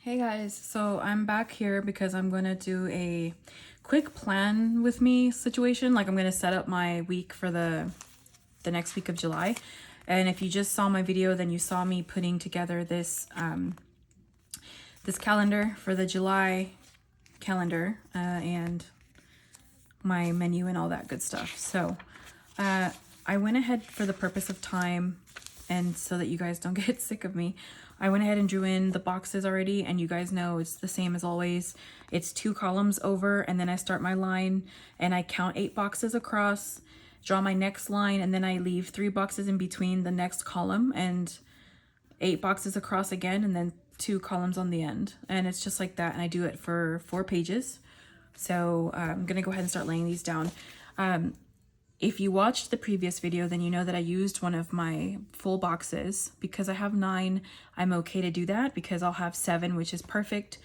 Hey guys, so I'm back here because I'm going to do a quick plan with me situation. Like I'm going to set up my week for the next week of July. And if you just saw my video, then you saw me putting together this this calendar for the July calendar and my menu and all that good stuff. So I went ahead for the purpose of time and so that you guys don't get sick of me. I went ahead and drew in the boxes already, and you guys know it's the same as always. It's 2 columns over, and then I start my line and I count 8 boxes across, draw my next line, and then I leave 3 boxes in between the next column and 8 boxes across again, and then 2 columns on the end. And it's just like that, and I do it for 4 pages. So I'm gonna go ahead and start laying these down. If you watched the previous video, then you know that I used one of my full boxes. Because I have 9, I'm okay to do that because I'll have 7, which is perfect.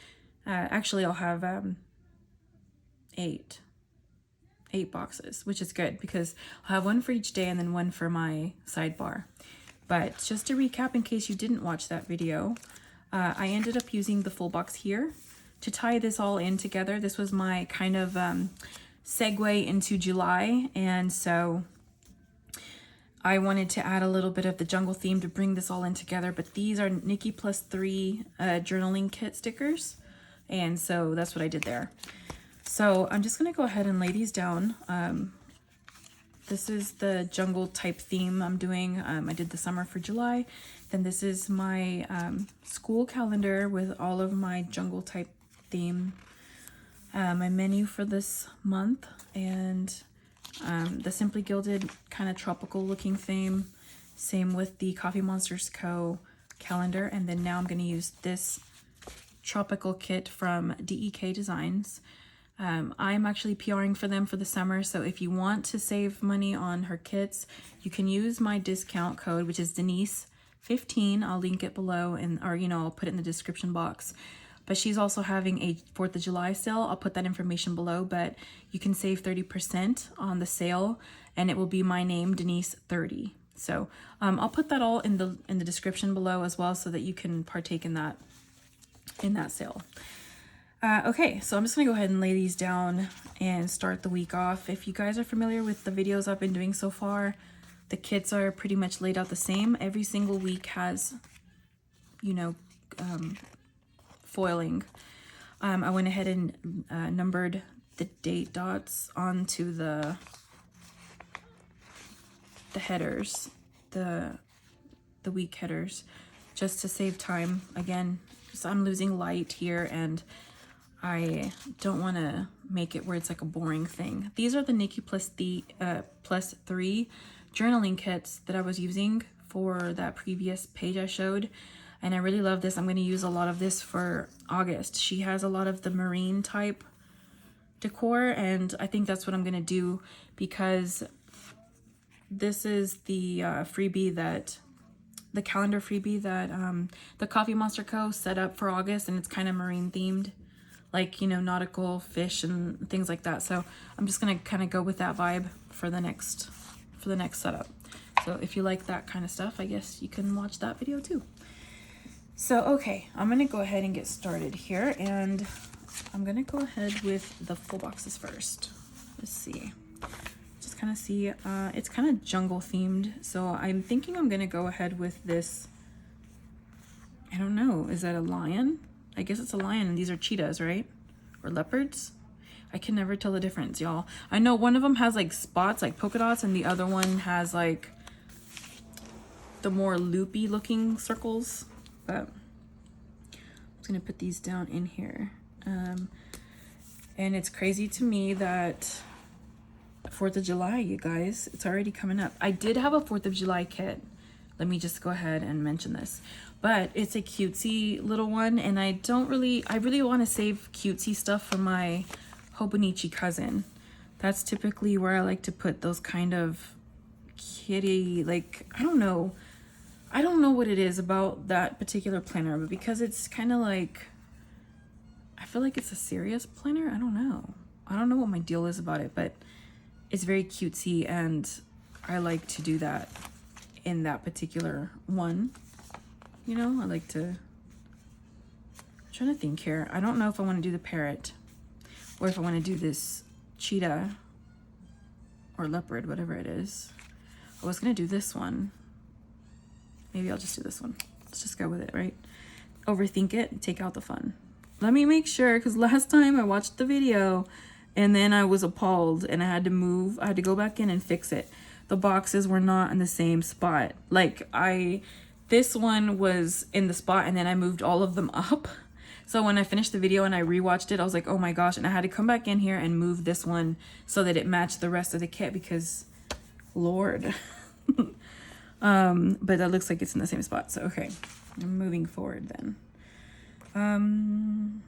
Actually, I'll have 8 boxes, which is good because I'll have 1 for each day and then 1 for my sidebar. But just to recap, in case you didn't watch that video, I ended up using the full box here to tie this all in together. This was my kind of segue into July, and so I wanted to add a little bit of the jungle theme to bring this all in together. But these are Nikki plus 3 journaling kit stickers, and so that's what I did there. So I'm just gonna go ahead and lay these down. This is the jungle type theme I'm doing. I did the summer for July. Then this is my school calendar with all of my jungle type theme. My menu for this month, and the Simply Gilded kind of tropical looking theme. Same with the Coffee Monsters Co. calendar. And then now I'm going to use this tropical kit from DEK Designs. I'm actually PRing for them for the summer, so if you want to save money on her kits, you can use my discount code, which is Denise15. I'll link it below, and or I'll put it in the description box. But she's also having a 4th of July sale. I'll put that information below, but you can save 30% on the sale, and it will be my name, Denise30. So I'll put that all in the description below as well, so that you can partake in that sale. Okay, so I'm just gonna go ahead and lay these down and start the week off. If you guys are familiar with the videos I've been doing so far, the kits are pretty much laid out the same. Every single week has, foiling. I went ahead and numbered the date dots onto the headers, the week headers, just to save time. Again, so I'm losing light here, and I don't want to make it where it's like a boring thing. These are the Nikki plus 3 journaling kits that I was using for that previous page I showed. And I really love this. I'm going to use a lot of this for August. She has a lot of the marine type decor, and I think that's what I'm going to do because this is the freebie that, the calendar freebie that the Coffee Monster Co. set up for August, and it's kind of marine themed, like, nautical fish and things like that. So I'm just going to kind of go with that vibe for the next setup. So if you like that kind of stuff, I guess you can watch that video too. So, okay, I'm going to go ahead and get started here, and I'm going to go ahead with the full boxes first. Let's see. Just kind of see, it's kind of jungle themed, so I'm thinking I'm going to go ahead with this. I don't know, is that a lion? I guess it's a lion, and these are cheetahs, right? Or leopards? I can never tell the difference, y'all. I know one of them has like spots, like polka dots, and the other one has like the more loopy looking circles. But I'm just gonna put these down in here. And it's crazy to me that 4th of July, you guys, it's already coming up. I did have a 4th of July kit. Let me just go ahead and mention this. But it's a cutesy little one, and I really want to save cutesy stuff for my Hobonichi cousin. That's typically where I like to put those kind of kitty, like, I don't know what it is about that particular planner, but because it's kind of like, I feel like it's a serious planner. I don't know what my deal is about it, but it's very cutesy, and I like to do that in that particular one. I like to trying to think here. I don't know if I want to do the parrot or if I want to do this cheetah or leopard, whatever it is. I was going to do this one. Maybe I'll just do this one. Let's just go with it, right? Overthink it, take out the fun. Let me make sure, because last time I watched the video and then I was appalled and I had to go back in and fix it. The boxes were not in the same spot. Like this one was in the spot and then I moved all of them up. So when I finished the video and I rewatched it, I was like, oh my gosh. And I had to come back in here and move this one so that it matched the rest of the kit because, Lord. But that looks like it's in the same spot. So, okay, I'm moving forward then. I'm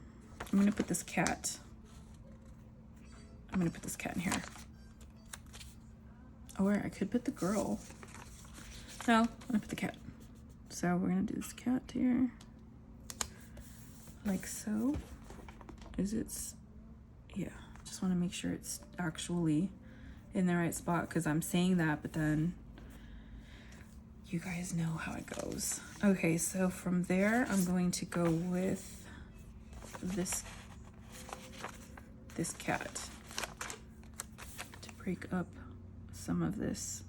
going to put this cat. I'm going to put this cat in here. Or I could put the girl. No, I'm going to put the cat. So we're going to do this cat here. Like so. Yeah, just want to make sure it's actually in the right spot because I'm saying that, but then you guys know how it goes. Okay, so from there, I'm going to go with this cat to break up some of this.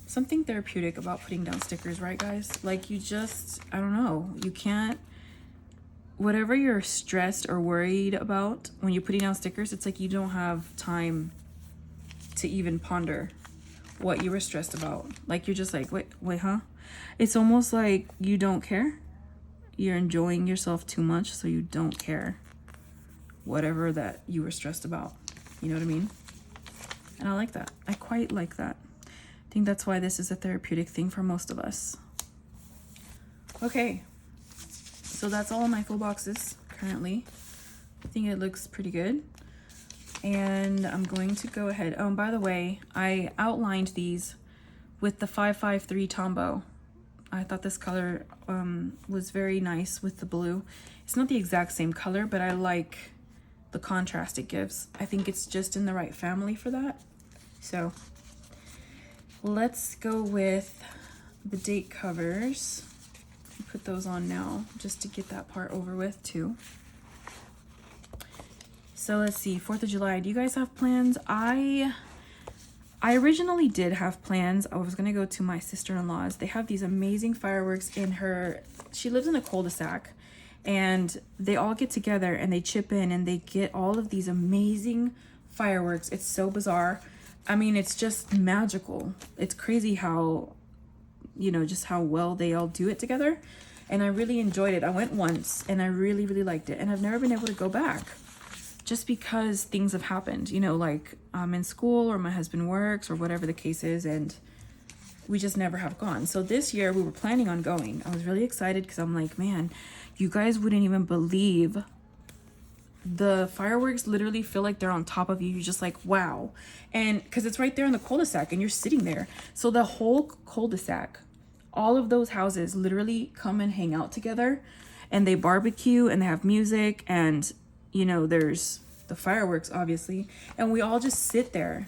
Something therapeutic about putting down stickers, right, guys? Like you just, I don't know, you can't, whatever you're stressed or worried about when you're putting down stickers, it's like you don't have time to even ponder what you were stressed about. Like you're just like, wait, huh? It's almost like you don't care. You're enjoying yourself too much, so you don't care whatever that you were stressed about. You know what I mean? And I like that. I quite like that. I think that's why this is a therapeutic thing for most of us. Okay, so that's all of my full boxes currently. I think it looks pretty good. And I'm going to go ahead. Oh, and by the way, I outlined these with the 553 Tombow. I thought this color was very nice with the blue. It's not the exact same color, but I like the contrast it gives. I think it's just in the right family for that. So let's go with the date covers. Put those on now just to get that part over with too. So let's see, 4th of July, do you guys have plans? I originally did have plans. I was gonna go to my sister-in-law's. They have these amazing fireworks in she lives in a cul-de-sac, and they all get together and they chip in and they get all of these amazing fireworks. It's so bizarre. I mean, it's just magical. It's crazy how, just how well they all do it together. And I really enjoyed it. I went once and I really, really liked it. And I've never been able to go back. Just because things have happened, like I'm in school or my husband works or whatever the case is, and we just never have gone. So this year we were planning on going. I was really excited because I'm like, man, you guys wouldn't even believe the fireworks literally feel like they're on top of you. You're just like, wow. And because it's right there in the cul-de-sac and you're sitting there. So the whole cul-de-sac, all of those houses literally come and hang out together and they barbecue and they have music and there's the fireworks, obviously, and we all just sit there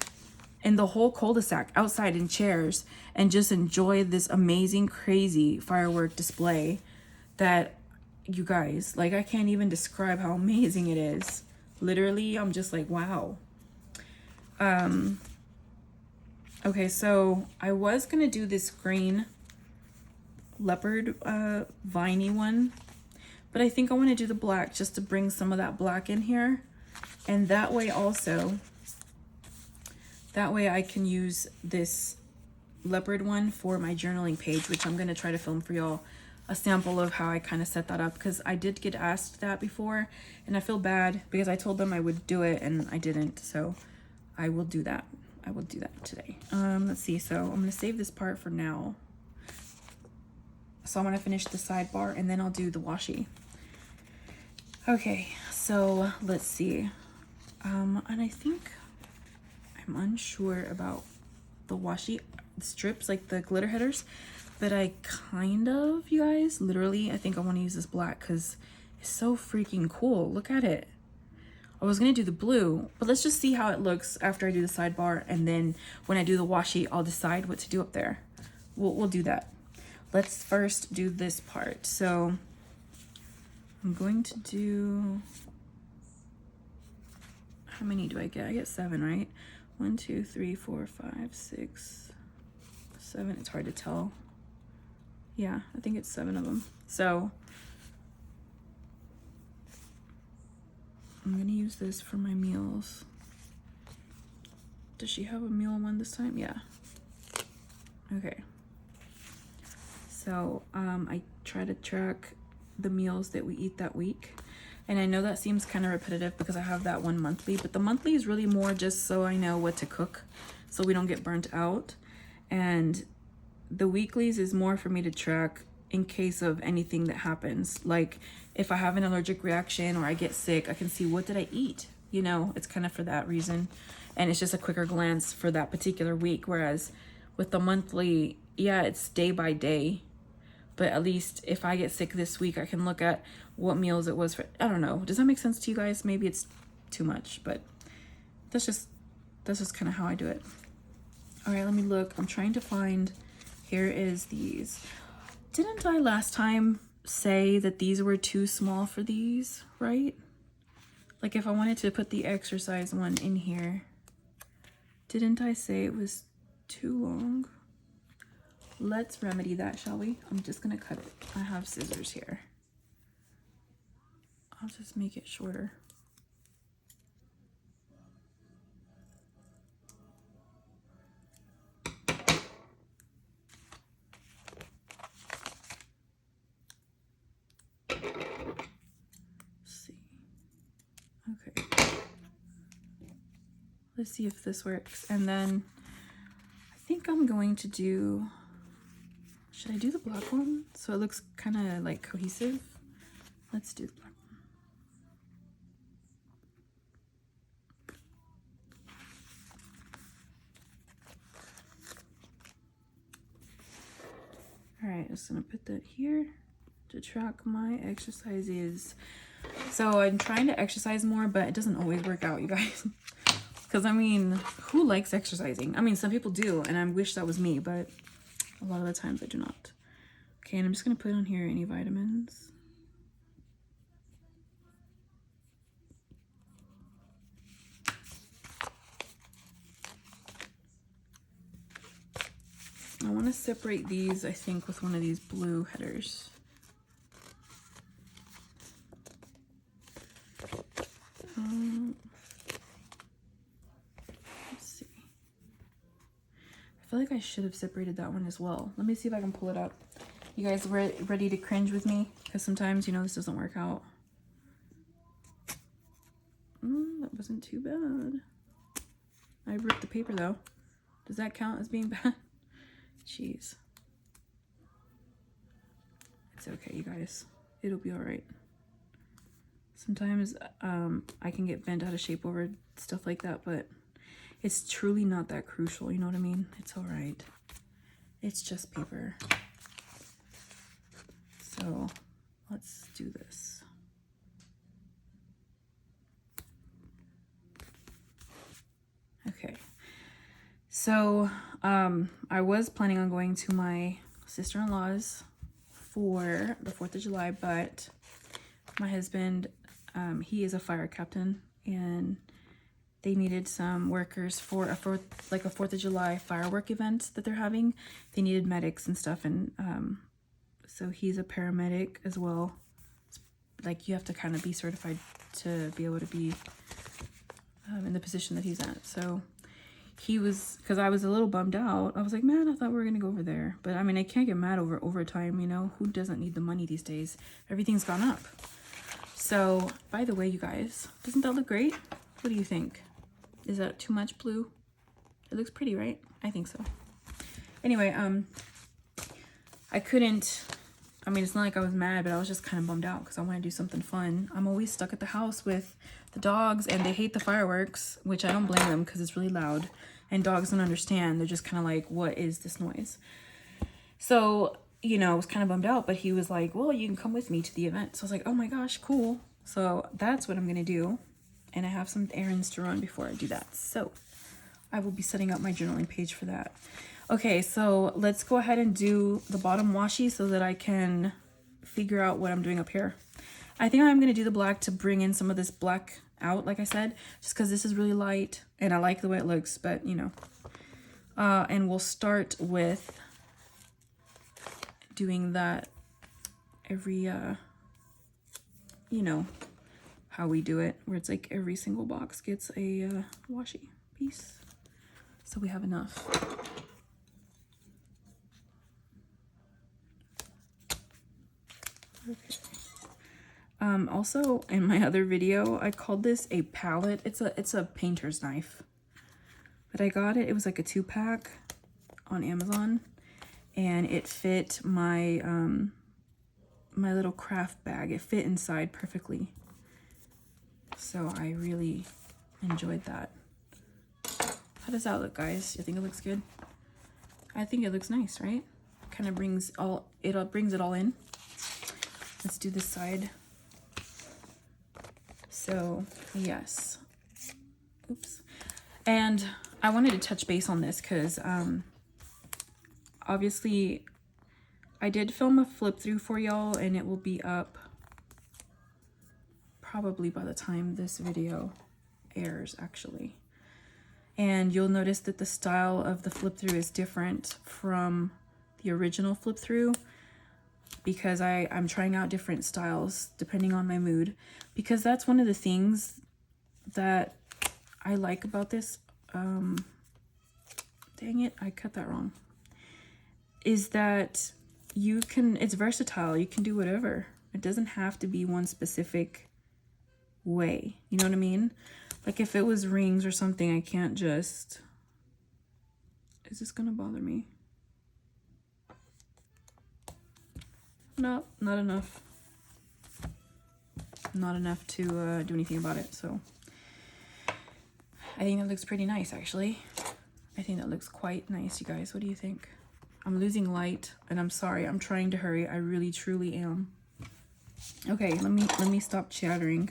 in the whole cul-de-sac outside in chairs and just enjoy this amazing, crazy firework display that you guys, like, I can't even describe how amazing it is. Literally, I'm just like, wow. Okay, so I was gonna do this green leopard viney one, but I think I want to do the black just to bring some of that black in here. And that way I can use this leopard one for my journaling page, which I'm going to try to film for y'all a sample of how I kind of set that up, because I did get asked that before and I feel bad because I told them I would do it and I didn't. So I will do that. I will do that today. Let's see. So I'm going to save this part for now. So I'm going to finish the sidebar and then I'll do the washi. Okay, so let's see. And I think I'm unsure about the washi strips, like the glitter headers, but I kind of, you guys, literally, I think I want to use this black because it's so freaking cool. Look at it. I was going to do the blue, but let's just see how it looks after I do the sidebar. And then when I do the washi, I'll decide what to do up there. We'll do that. Let's first do this part. So I'm going to do, how many do I get? I get 7, right? 1, 2, 3, 4, 5, 6, 7. It's hard to tell. Yeah, I think it's 7 of them. So I'm gonna use this for my meals. Does she have a meal one this time? Yeah. Okay. So I try to track the meals that we eat that week. And I know that seems kind of repetitive because I have that one monthly, but the monthly is really more just so I know what to cook so we don't get burnt out. And the weeklies is more for me to track in case of anything that happens. Like if I have an allergic reaction or I get sick, I can see what did I eat? You know, it's kind of for that reason. And it's just a quicker glance for that particular week. Whereas with the monthly, yeah, it's day by day. But at least if I get sick this week, I can look at what meals it was for. I don't know. Does that make sense to you guys? Maybe it's too much, but that's just kind of how I do it. All right, let me look. I'm trying to find, here is these. Didn't I last time say that these were too small for these, right? Like if I wanted to put the exercise one in here, didn't I say it was too long? Let's remedy that, shall we? I'm just gonna cut it. I have scissors here. I'll just make it shorter. Let's see. Okay. Let's see if this works. And then I think I'm going to do, should I do the black one? So it looks kind of like cohesive. Let's do the black one. All right, I'm just gonna put that here to track my exercises. So I'm trying to exercise more, but it doesn't always work out, you guys. Because I mean, who likes exercising? I mean, some people do, and I wish that was me, but a lot of the times I do not. Okay, and I'm just gonna put on here any vitamins. I want to separate these, I think, with one of these blue headers. Let's see. I feel like I should have separated that one as well. Let me see if I can pull it up. You guys ready to cringe with me? Because sometimes, you know, this doesn't work out. That wasn't too bad. I ripped the paper though. Does that count as being bad? Jeez. It's okay, you guys. It'll be all right. Sometimes I can get bent out of shape over stuff like that, but it's truly not that crucial. You know what I mean? It's all right. It's just paper. So let's do this. Okay. So I was planning on going to my sister-in-law's for the 4th of July, but my husband, he is a fire captain, and they needed some workers for a 4th of July firework event that they're having. They needed medics and stuff, and so he's a paramedic as well. Like, you have to kind of be certified to be able to be in the position that he's at. So he was, because I was a little bummed out. I was like, man, I thought we were gonna go over there. But I mean, I can't get mad over overtime, you know? Who doesn't need the money these days? Everything's gone up. So, by the way, you guys, doesn't that look great? What do you think? Is that too much blue? It looks pretty, right? I think so. Anyway, I couldn't, I mean, it's not like I was mad, but I was just kind of bummed out because I want to do something fun. I'm always stuck at the house with the dogs, and they hate the fireworks, which I don't blame them because it's really loud, and dogs don't understand. They're just kind of like, what is this noise? So, you know, I was kind of bummed out, but he was like, well, you can come with me to the event. So I was like, oh my gosh, cool. So that's what I'm going to do. And I have some errands to run before I do that. So I will be setting up my journaling page for that. Okay, so let's go ahead and do the bottom washi so that I can figure out what I'm doing up here. I think I'm going to do the black to bring in some of this black out, like I said, just because this is really light and I like the way it looks, but you know. And we'll start with doing that every, you know, how we do it, where it's like every single box gets a washi piece. So we have enough. Okay. Also in my other video, I called this a palette. It's a painter's knife, but I got it. It was like a 2-pack on Amazon, and it fit my my little craft bag. It fit inside perfectly, so I really enjoyed that. How does that look, guys? You think it looks good? I think it looks nice, right? Kind of brings it all in. Let's do this side. So yes, oops. And I wanted to touch base on this because obviously I did film a flip through for y'all, and it will be up probably by the time this video airs, actually. And you'll notice that the style of the flip through is different from the original flip through, because I'm trying out different styles depending on my mood, because that's one of the things that I like about this. Dang it, I cut that wrong. Is that it's versatile. You can do whatever. It doesn't have to be one specific way. You know what I mean? Like if it was rings or something, I can't just... Is this gonna bother me? No, not enough. Not enough to do anything about it, so I think that looks pretty nice, actually. I think that looks quite nice, you guys. What do you think? I'm losing light, and I'm sorry. I'm trying to hurry. I really, truly am. Okay, let me stop chattering.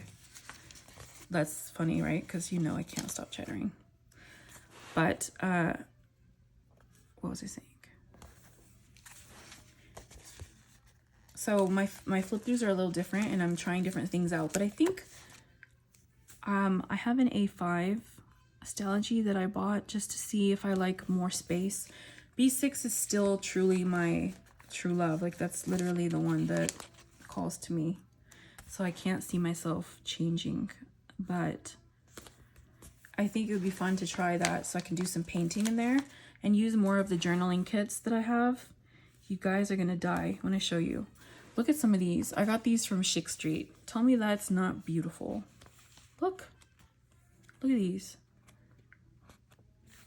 That's funny, right? Because you know I can't stop chattering. But what was I saying? So my flip throughs are a little different, and I'm trying different things out. But I think I have an A5 stalogy that I bought just to see if I like more space. B6 is still truly my true love. Like that's literally the one that calls to me. So I can't see myself changing, but I think it would be fun to try that so I can do some painting in there and use more of the journaling kits that I have. You guys are gonna die when I show you. Look at some of these. I got these from Chic Street. Tell me that's not beautiful. Look at these.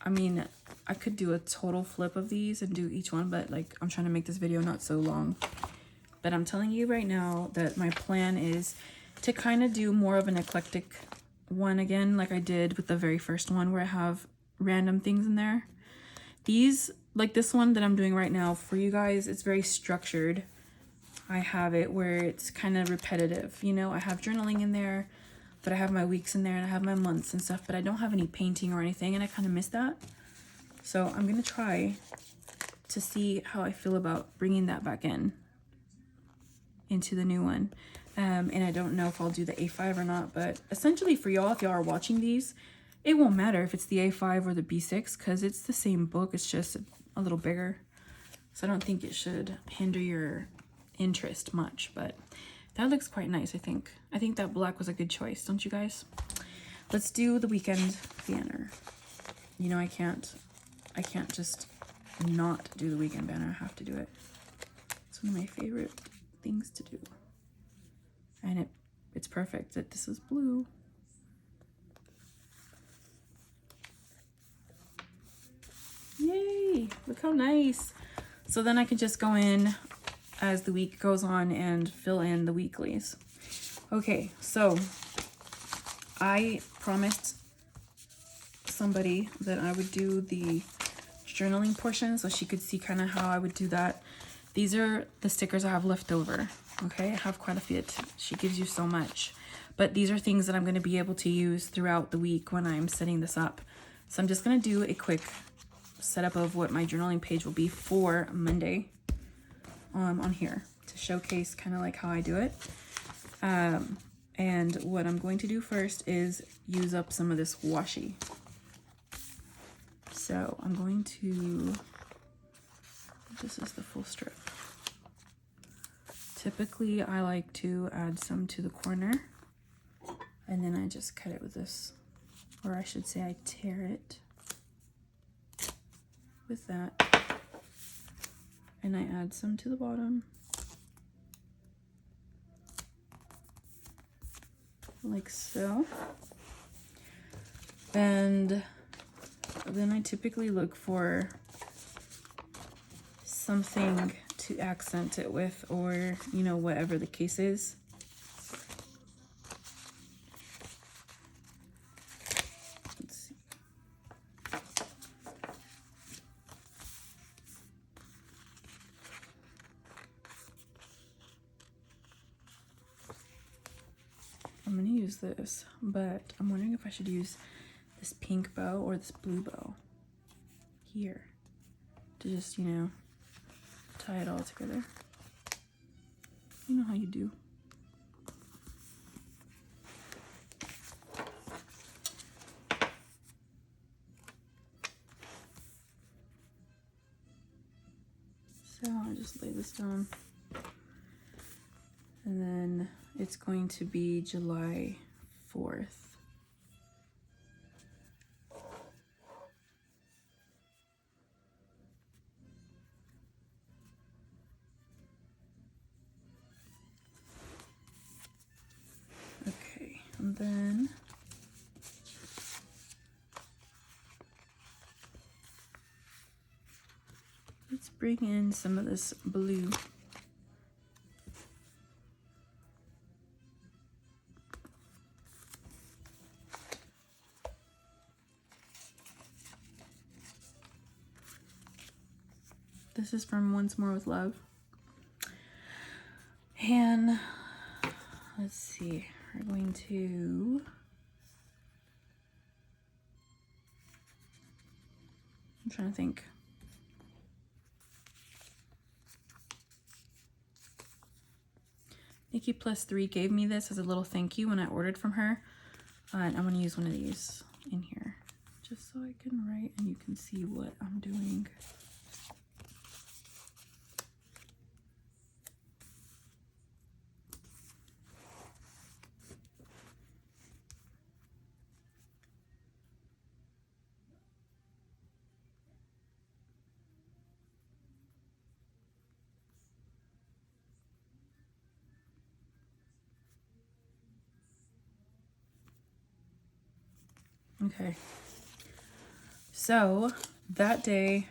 I mean, I could do a total flip of these and do each one, but like I'm trying to make this video not so long. But I'm telling you right now that my plan is to kind of do more of an eclectic one again, like I did with the very first one where I have random things in there. These, like this one that I'm doing right now for you guys, it's very structured. I have it where it's kind of repetitive, you know. I have journaling in there, but I have my weeks in there, and I have my months and stuff, but I don't have any painting or anything, and I kind of miss that. So I'm gonna try to see how I feel about bringing that back into the new one. And I don't know if I'll do the A5 or not, but essentially for y'all, if y'all are watching these, it won't matter if it's the A5 or the B6 because it's the same book. It's just a little bigger. So I don't think it should hinder your interest much, but that looks quite nice, I think. I think that black was a good choice, don't you guys? Let's do the weekend banner. You know, I can't just not do the weekend banner. I have to do it. It's one of my favorite things to do. And it's perfect that this is blue. Yay! Look how nice. So then I can just go in as the week goes on and fill in the weeklies. Okay, so I promised somebody that I would do the journaling portion so she could see kind of how I would do that. These are the stickers I have left over. Okay, I have quite a bit. She gives you so much. But these are things that I'm going to be able to use throughout the week when I'm setting this up. So I'm just going to do a quick setup of what my journaling page will be for Monday on here to showcase kind of like how I do it. And what I'm going to do first is use up some of this washi. So I'm going to, this is the full strip. Typically I like to add some to the corner, and then I just cut it with this, or I should say I tear it with that, and I add some to the bottom. Like so. And then I typically look for something to accent it with, or, you know, whatever the case is. Let's see. I'm going to use this, but I'm wondering if I should use this pink bow or this blue bow here to just, you know, tie it all together. You know how you do. So I'll just lay this down. And then it's going to be July 4th. Okay, and then let's bring in some of this blue. This is from Once More with Love. And let's see, we're going to, I'm trying to think. Nikki Plus 3 gave me this as a little thank you when I ordered from her. And I'm going to use one of these in here just so I can write and you can see what I'm doing. Okay, so that day,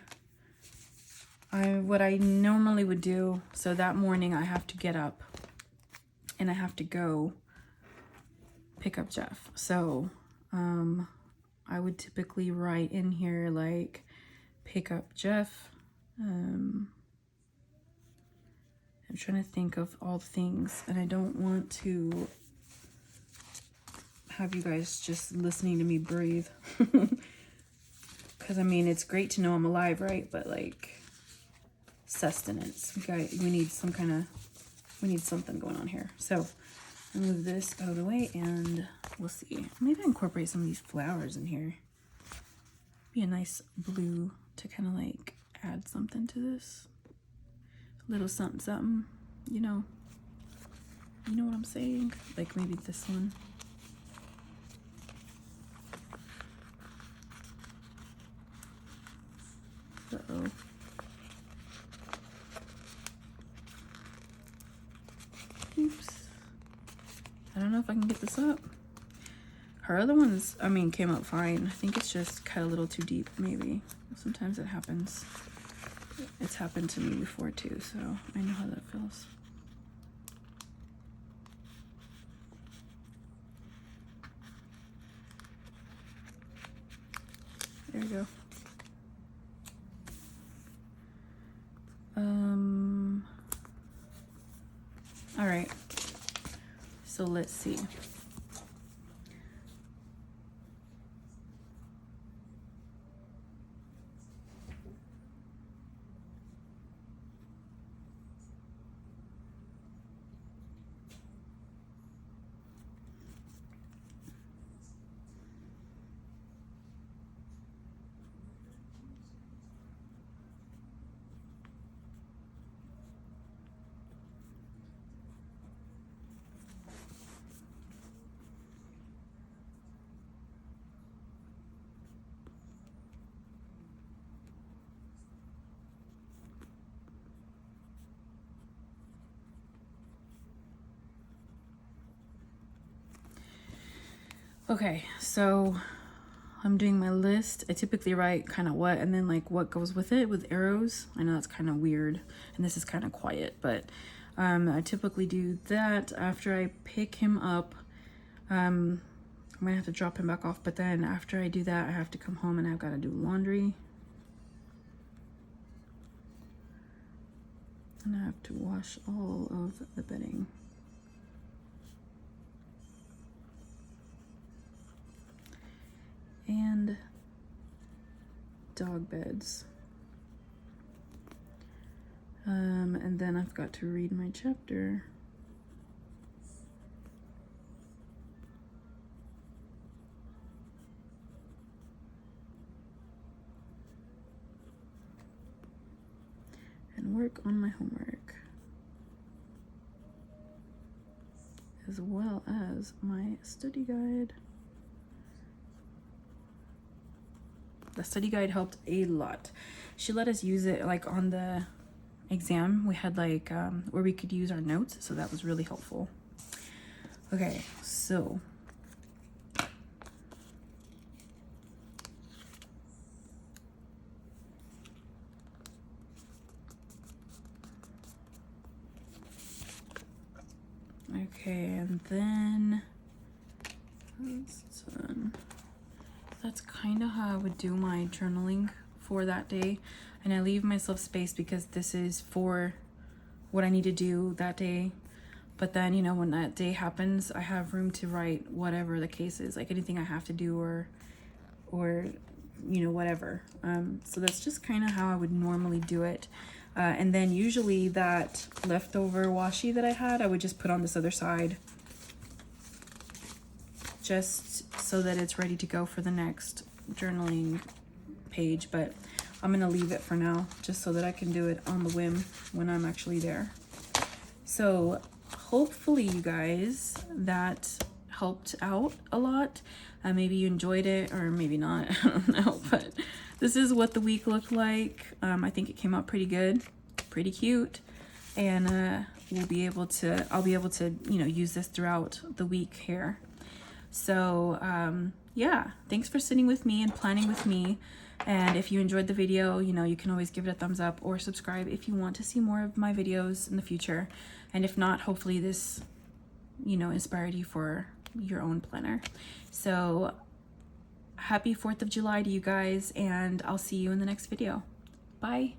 what I normally would do, so that morning I have to get up and I have to go pick up Jeff. So I would typically write in here like pick up Jeff. I'm trying to think of all the things, and I don't want to have you guys just listening to me breathe. Because I mean, it's great to know I'm alive, right? But like sustenance, we need some kind of, we need something going on here. So I'll move this out of the way and we'll see. Maybe incorporate some of these flowers in here. Be a nice blue to kind of like add something to this. A little something, something, you know what I'm saying? Like maybe this one. Uh-oh. Oops. I don't know if I can get this up. Her other ones, I mean, came out fine. I think it's just cut a little too deep, maybe. Sometimes it happens. It's happened to me before too, so I know how that feels. There we go. All right, so let's see. Okay, so I'm doing my list. I typically write kind of what and then like what goes with it with arrows. I know that's kind of weird and this is kind of quiet, but I typically do that after I pick him up. I'm gonna have to drop him back off, but then after I do that, I have to come home and I've got to do laundry. And I have to wash all of the bedding. And dog beds. And then I've got to read my chapter. And work on my homework. As well as my study guide. The study guide helped a lot. She let us use it like on the exam. We had like where we could use our notes, so that was really helpful. Okay, so okay, and then that's kind of how I would do my journaling for that day. And I leave myself space because this is for what I need to do that day. But then, you know, when that day happens, I have room to write whatever the case is, like anything I have to do or you know, whatever. So that's just kind of how I would normally do it. And then usually that leftover washi that I had, I would just put on this other side just so that it's ready to go for the next journaling page. But I'm gonna leave it for now just so that I can do it on the whim when I'm actually there. So hopefully you guys that helped out a lot. Maybe you enjoyed it or maybe not, I don't know, but this is what the week looked like. I think it came out pretty good, pretty cute, and I'll be able to, you know, use this throughout the week here. So yeah, thanks for sitting with me and planning with me. And if you enjoyed the video, you know, you can always give it a thumbs up or subscribe if you want to see more of my videos in the future. And if not, hopefully this, you know, inspired you for your own planner. So happy 4th of July to you guys, and I'll see you in the next video. Bye.